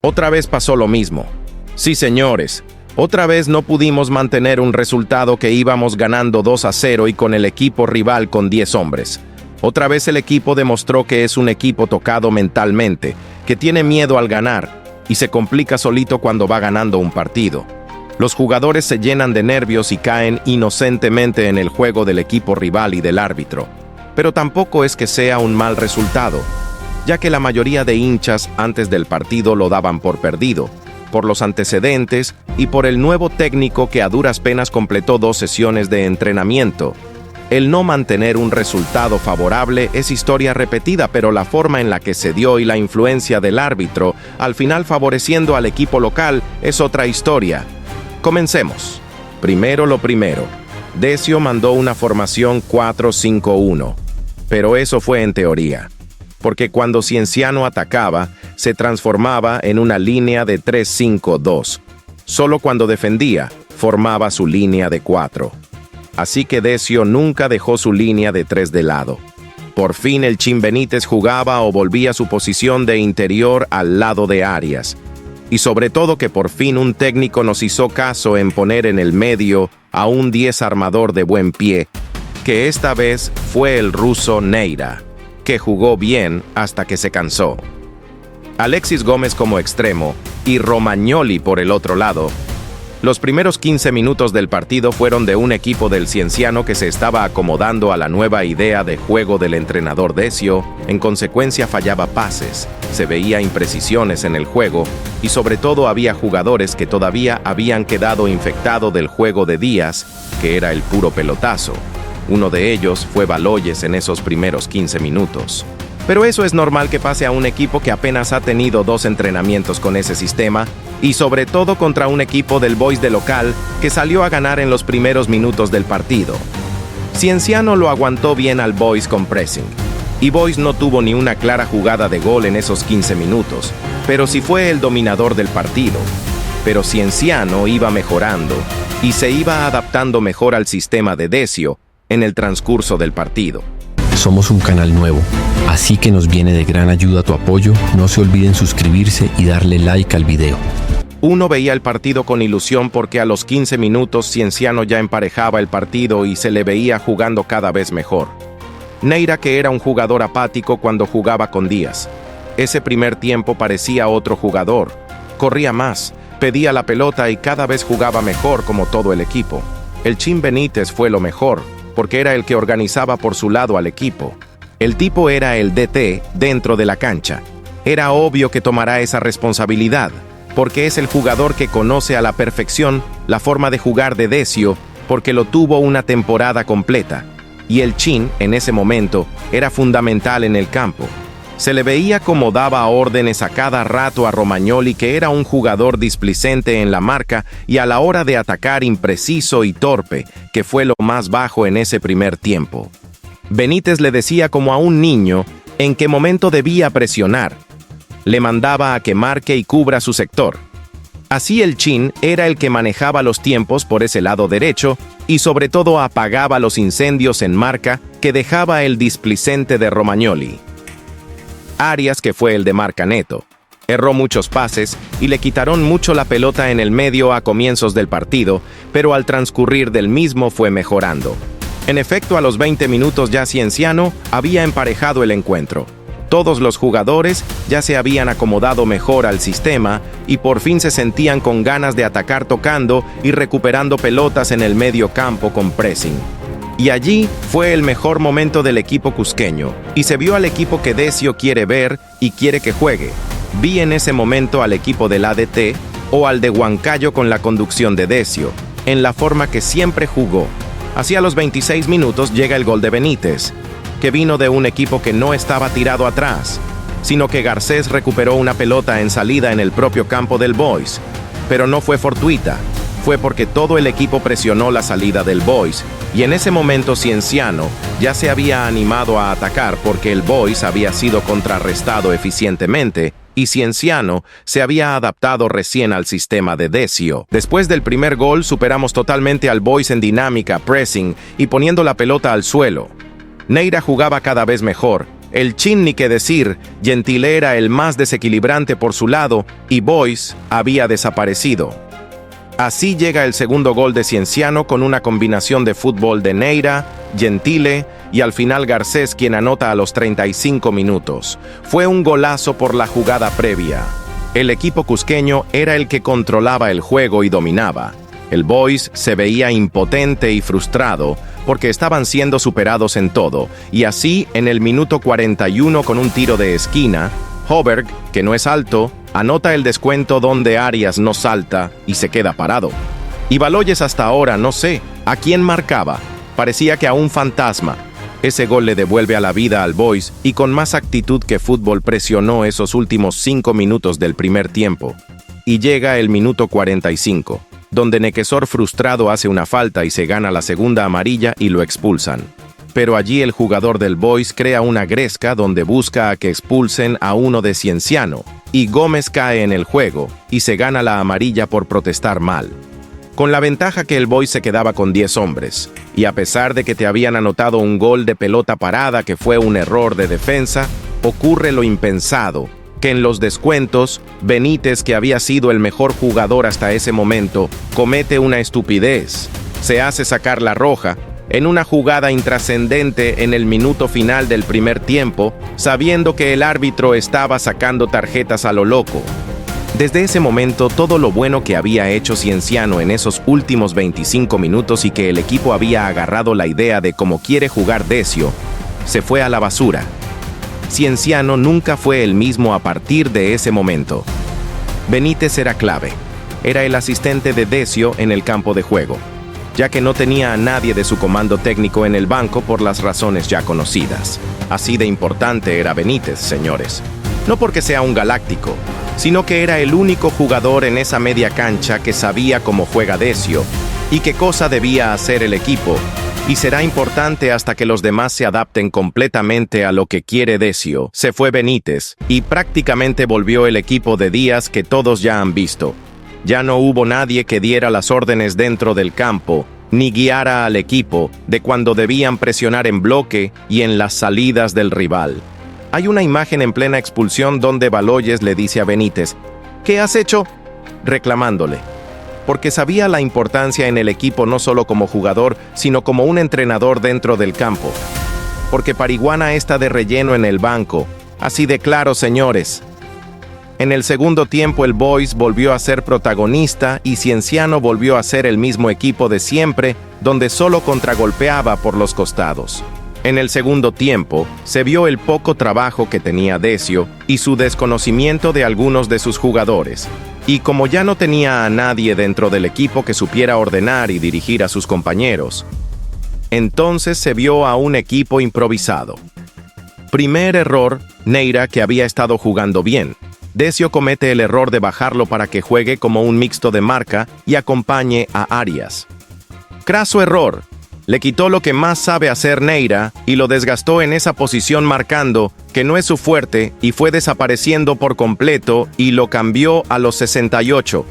Otra vez pasó lo mismo. Sí, señores, otra vez no pudimos mantener un resultado que íbamos ganando 2-0 y con el equipo rival con 10 hombres. Otra vez el equipo demostró que es un equipo tocado mentalmente, que tiene miedo al ganar y se complica solito cuando va ganando un partido. Los jugadores se llenan de nervios y caen inocentemente en el juego del equipo rival y del árbitro. Pero tampoco es que sea un mal resultado, ya que la mayoría de hinchas antes del partido lo daban por perdido, por los antecedentes y por el nuevo técnico que a duras penas completó 2 sesiones de entrenamiento. El no mantener un resultado favorable es historia repetida, pero la forma en la que se dio y la influencia del árbitro, al final favoreciendo al equipo local, es otra historia. Comencemos. Primero lo primero. Decio mandó una formación 4-5-1, pero eso fue en teoría, porque cuando Cienciano atacaba, se transformaba en una línea de 3-5-2. Solo cuando defendía, formaba su línea de 4. Así que Decio nunca dejó su línea de 3 de lado. Por fin el Chin Benítez jugaba o volvía a su posición de interior al lado de Arias. Y sobre todo que por fin un técnico nos hizo caso en poner en el medio a un 10 armador de buen pie, que esta vez fue el ruso Neira, que jugó bien hasta que se cansó. Alexis Gómez como extremo y Romagnoli por el otro lado. Los primeros 15 minutos del partido fueron de un equipo del Cienciano que se estaba acomodando a la nueva idea de juego del entrenador Decio, en consecuencia fallaba pases, se veía imprecisiones en el juego y sobre todo había jugadores que todavía habían quedado infectados del juego de Díaz, que era el puro pelotazo. Uno de ellos fue Baloyes en esos primeros 15 minutos. Pero eso es normal que pase a un equipo que apenas ha tenido 2 entrenamientos con ese sistema, y sobre todo contra un equipo del Boys de local que salió a ganar en los primeros minutos del partido. Cienciano lo aguantó bien al Boys con pressing, y Boys no tuvo ni una clara jugada de gol en esos 15 minutos, pero sí fue el dominador del partido. Pero Cienciano iba mejorando, y se iba adaptando mejor al sistema de Decio en el transcurso del partido. Somos un canal nuevo, así que nos viene de gran ayuda tu apoyo. No se olviden suscribirse y darle like al video. Uno veía el partido con ilusión porque a los 15 minutos Cienciano ya emparejaba el partido y se le veía jugando cada vez mejor. Neira, que era un jugador apático cuando jugaba con Díaz. Ese primer tiempo parecía otro jugador. Corría más, pedía la pelota y cada vez jugaba mejor como todo el equipo. El Chin Benítez fue lo mejor, porque era el que organizaba por su lado al equipo. El tipo era el DT dentro de la cancha. Era obvio que tomará esa responsabilidad, porque es el jugador que conoce a la perfección la forma de jugar de Decio, porque lo tuvo una temporada completa. Y el Chin, en ese momento, era fundamental en el campo. Se le veía como daba órdenes a cada rato a Romagnoli, que era un jugador displicente en la marca y a la hora de atacar impreciso y torpe, que fue lo más bajo en ese primer tiempo. Benítez le decía como a un niño en qué momento debía presionar. Le mandaba a que marque y cubra su sector. Así el Chin era el que manejaba los tiempos por ese lado derecho y sobre todo apagaba los incendios en marca que dejaba el displicente de Romagnoli. Arias, que fue el de marca neto, erró muchos pases y le quitaron mucho la pelota en el medio a comienzos del partido, pero al transcurrir del mismo fue mejorando. En efecto, a los 20 minutos ya Cienciano había emparejado el encuentro. Todos los jugadores ya se habían acomodado mejor al sistema y por fin se sentían con ganas de atacar tocando y recuperando pelotas en el medio campo con pressing. Y allí fue el mejor momento del equipo cusqueño, y se vio al equipo que Decio quiere ver y quiere que juegue. Vi en ese momento al equipo del ADT o al de Huancayo con la conducción de Decio, en la forma que siempre jugó. Hacia los 26 minutos llega el gol de Benítez, que vino de un equipo que no estaba tirado atrás, sino que Garcés recuperó una pelota en salida en el propio campo del Boys. Pero no fue fortuita, fue porque todo el equipo presionó la salida del Boys, y en ese momento Cienciano ya se había animado a atacar porque el Boys había sido contrarrestado eficientemente y Cienciano se había adaptado recién al sistema de Decio. Después del primer gol superamos totalmente al Boys en dinámica, pressing y poniendo la pelota al suelo. Neira jugaba cada vez mejor El chin ni que decir, Gentile era el más desequilibrante por su lado y Boyce había desaparecido. Así llega el segundo gol de Cienciano con una combinación de fútbol de Neira, Gentile y al final Garcés, quien anota a los 35 minutos. Fue un golazo por la jugada previa. El equipo cusqueño era el que controlaba el juego y dominaba. El Boys se veía impotente y frustrado porque estaban siendo superados en todo, y así en el minuto 41 con un tiro de esquina, Hoberg, que no es alto, anota el descuento donde Arias no salta y se queda parado. Y Baloyes hasta ahora no sé a quién marcaba, parecía que a un fantasma. Ese gol le devuelve a la vida al Boys y con más actitud que fútbol presionó esos últimos 5 minutos del primer tiempo. Y llega el minuto 45. Donde Nequesor frustrado hace una falta y se gana la segunda amarilla y lo expulsan. Pero allí el jugador del Boys crea una gresca donde busca a que expulsen a uno de Cienciano, y Gómez cae en el juego y se gana la amarilla por protestar mal. Con la ventaja que el Boys se quedaba con 10 hombres, y a pesar de que te habían anotado un gol de pelota parada que fue un error de defensa, ocurre lo impensado, que en los descuentos, Benítez, que había sido el mejor jugador hasta ese momento, comete una estupidez. Se hace sacar la roja, en una jugada intrascendente en el minuto final del primer tiempo, sabiendo que el árbitro estaba sacando tarjetas a lo loco. Desde ese momento, todo lo bueno que había hecho Cienciano en esos últimos 25 minutos y que el equipo había agarrado la idea de cómo quiere jugar Decio, se fue a la basura. Cienciano nunca fue el mismo a partir de ese momento. Benítez era clave. Era el asistente de Decio en el campo de juego, ya que no tenía a nadie de su comando técnico en el banco por las razones ya conocidas. Así de importante era Benítez, señores. No porque sea un galáctico, sino que era el único jugador en esa media cancha que sabía cómo juega Decio y qué cosa debía hacer el equipo, y será importante hasta que los demás se adapten completamente a lo que quiere Decio. Se fue Benítez, y prácticamente volvió el equipo de Díaz que todos ya han visto. Ya no hubo nadie que diera las órdenes dentro del campo, ni guiara al equipo de cuando debían presionar en bloque y en las salidas del rival. Hay una imagen en plena expulsión donde Baloyes le dice a Benítez, ¿qué has hecho?, reclamándole, porque sabía la importancia en el equipo no solo como jugador, sino como un entrenador dentro del campo. Porque Parihuana está de relleno en el banco, así de claro, señores. En el segundo tiempo el Boys volvió a ser protagonista y Cienciano volvió a ser el mismo equipo de siempre, donde solo contragolpeaba por los costados. En el segundo tiempo, se vio el poco trabajo que tenía Decio y su desconocimiento de algunos de sus jugadores. Y como ya no tenía a nadie dentro del equipo que supiera ordenar y dirigir a sus compañeros, entonces se vio a un equipo improvisado. Primer error, Neira, que había estado jugando bien. Decio comete el error de bajarlo para que juegue como un mixto de marca y acompañe a Arias. Craso error. Le quitó lo que más sabe hacer Neira y lo desgastó en esa posición marcando, que no es su fuerte, y fue desapareciendo por completo y lo cambió a los 68.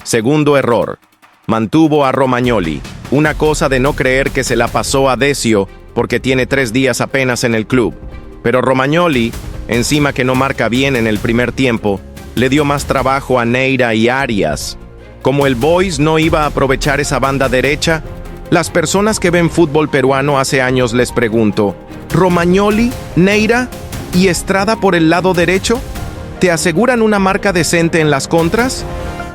Segundo error. Mantuvo a Romagnoli, una cosa de no creer que se la pasó a Decio porque tiene 3 días apenas en el club. Pero Romagnoli, encima que no marca bien en el primer tiempo, le dio más trabajo a Neira y Arias. Como el Boys no iba a aprovechar esa banda derecha, las personas que ven fútbol peruano hace años les pregunto, ¿Romagnoli, Neira y Estrada por el lado derecho? ¿Te aseguran una marca decente en las contras?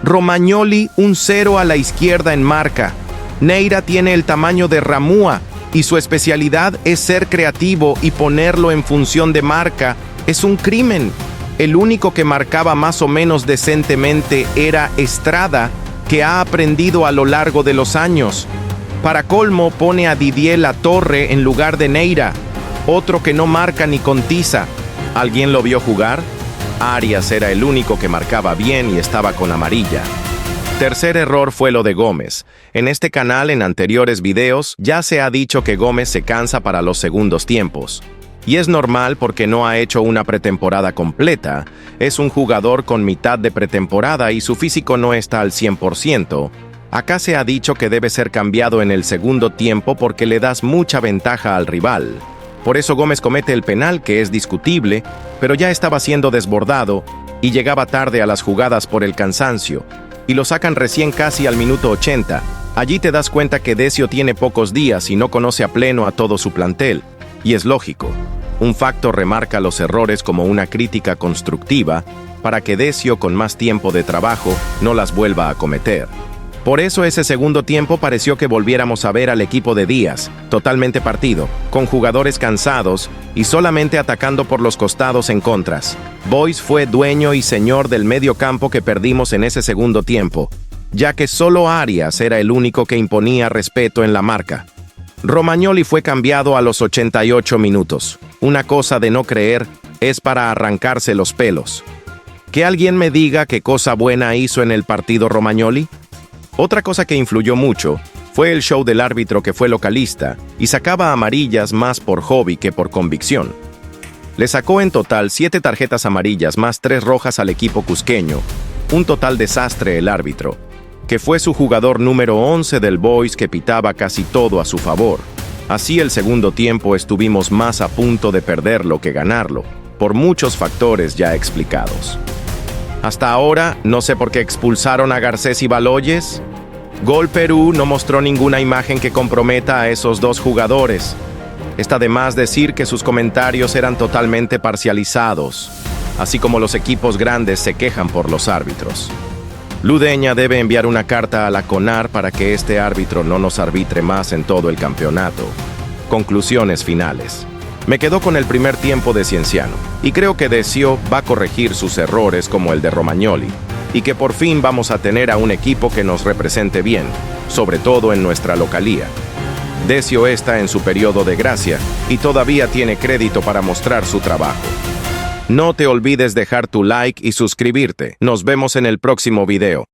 Romagnoli un 0 a la izquierda en marca. Neira tiene el tamaño de Ramúa y su especialidad es ser creativo y ponerlo en función de marca. Es un crimen. El único que marcaba más o menos decentemente era Estrada, que ha aprendido a lo largo de los años. Para colmo pone a Didier Latorre en lugar de Neira, otro que no marca ni con tiza. ¿Alguien lo vio jugar? Arias era el único que marcaba bien y estaba con amarilla. Tercer error fue lo de Gómez. En este canal, en anteriores videos, ya se ha dicho que Gómez se cansa para los segundos tiempos. Y es normal porque no ha hecho una pretemporada completa. Es un jugador con mitad de pretemporada y su físico no está al 100%. Acá se ha dicho que debe ser cambiado en el segundo tiempo porque le das mucha ventaja al rival. Por eso Gómez comete el penal, que es discutible, pero ya estaba siendo desbordado y llegaba tarde a las jugadas por el cansancio, y lo sacan recién casi al minuto 80. Allí te das cuenta que Decio tiene pocos días y no conoce a pleno a todo su plantel, y es lógico. Un facto remarca los errores como una crítica constructiva para que Decio, con más tiempo de trabajo, no las vuelva a cometer. Por eso ese segundo tiempo pareció que volviéramos a ver al equipo de Díaz, totalmente partido, con jugadores cansados y solamente atacando por los costados en contras. Boys fue dueño y señor del medio campo que perdimos en ese segundo tiempo, ya que solo Arias era el único que imponía respeto en la marca. Romagnoli fue cambiado a los 88 minutos. Una cosa de no creer es para arrancarse los pelos. Que alguien me diga qué cosa buena hizo en el partido Romagnoli. Otra cosa que influyó mucho fue el show del árbitro, que fue localista y sacaba amarillas más por hobby que por convicción. Le sacó en total 7 tarjetas amarillas más 3 rojas al equipo cusqueño, un total desastre el árbitro, que fue su jugador número 11 del Boys, que pitaba casi todo a su favor. Así el segundo tiempo estuvimos más a punto de perderlo que ganarlo, por muchos factores ya explicados. Hasta ahora, no sé por qué expulsaron a Garcés y Baloyes. Gol Perú no mostró ninguna imagen que comprometa a esos dos jugadores. Está de más decir que sus comentarios eran totalmente parcializados, así como los equipos grandes se quejan por los árbitros. Ludeña debe enviar una carta a la CONAR para que este árbitro no nos arbitre más en todo el campeonato. Conclusiones finales. Me quedo con el primer tiempo de Cienciano, y creo que Decio va a corregir sus errores como el de Romagnoli, y que por fin vamos a tener a un equipo que nos represente bien, sobre todo en nuestra localía. Decio está en su periodo de gracia, y todavía tiene crédito para mostrar su trabajo. No te olvides dejar tu like y suscribirte. Nos vemos en el próximo video.